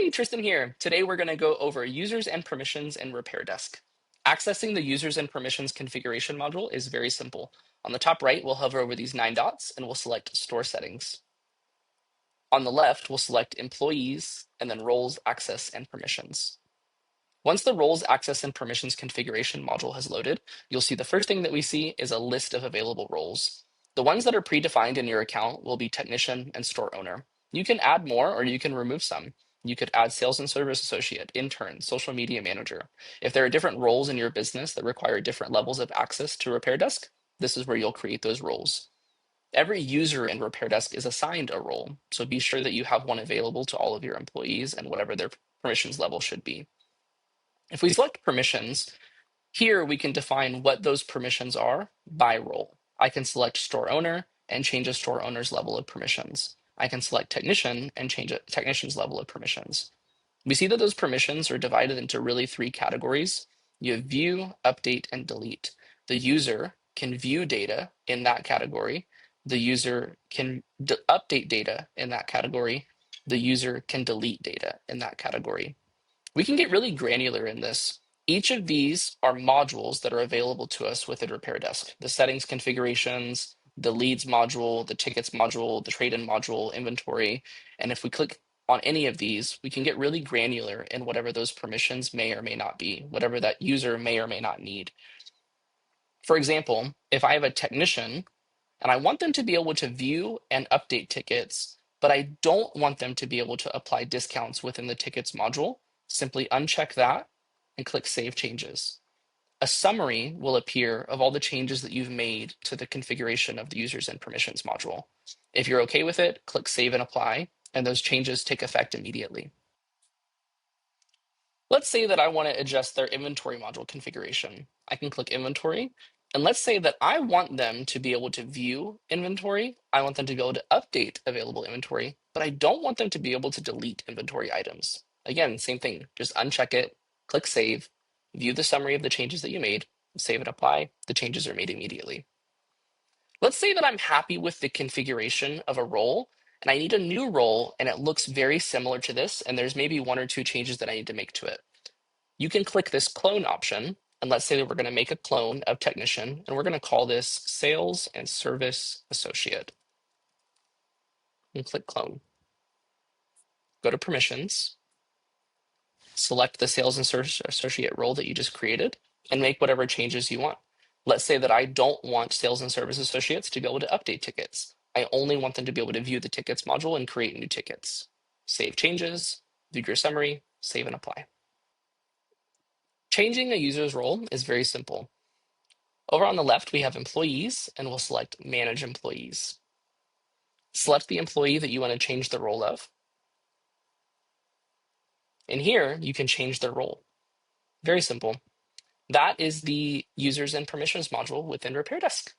Hey, Tristan here. Today we're going to go over users and permissions in RepairDesk. Accessing the users and permissions configuration module is very simple. On the top right, we'll hover over these 9 dots and we'll select Store Settings. On the left, we'll select Employees and then Roles, Access, and Permissions. Once the Roles, Access, and Permissions configuration module has loaded, you'll see the first thing that we see is a list of available roles. The ones that are predefined in your account will be Technician and Store Owner. You can add more or you can remove some. You could add Sales and Service Associate, Intern, Social Media Manager. If there are different roles in your business that require different levels of access to RepairDesk, this is where you'll create those roles. Every user in RepairDesk is assigned a role, so be sure that you have one available to all of your employees and whatever their permissions level should be. If we select permissions, here we can define what those permissions are by role. I can select store owner and change a store owner's level of permissions. I can select technician and change a technician's level of permissions. We see that those permissions are divided into really 3 categories. You have view, update, and delete. The user can view data in that category. The user can update data in that category. The user can delete data in that category. We can get really granular in this. Each of these are modules that are available to us within RepairDesk. The settings configurations, the leads module, the tickets module, the trade-in module, inventory. And if we click on any of these, we can get really granular in whatever those permissions may or may not be, whatever that user may or may not need. For example, if I have a technician and I want them to be able to view and update tickets, but I don't want them to be able to apply discounts within the tickets module, simply uncheck that and click Save Changes. A summary will appear of all the changes that you've made to the configuration of the users and permissions module. If you're okay with it, click Save and Apply, and those changes take effect immediately. Let's say that I want to adjust their inventory module configuration. I can click Inventory, and let's say that I want them to be able to view inventory. I want them to be able to update available inventory, but I don't want them to be able to delete inventory items. Again, same thing, just uncheck it, click Save, view the summary of the changes that you made, save and apply. The changes are made immediately. Let's say that I'm happy with the configuration of a role and I need a new role and it looks very similar to this, and there's maybe 1 or 2 changes that I need to make to it. You can click this clone option, and let's say that we're going to make a clone of technician, and we're going to call this Sales and Service Associate. And click clone. Go to permissions, select the Sales and Service Associate role that you just created, and make whatever changes you want. Let's say that I don't want Sales and Service Associates to be able to update tickets. I only want them to be able to view the tickets module and create new tickets. Save changes, view your summary, save and apply. Changing a user's role is very simple. Over on the left, we have employees, and we'll select Manage Employees. Select the employee that you want to change the role of. And here, you can change their role. Very simple. That is the Users and Permissions module within RepairDesk.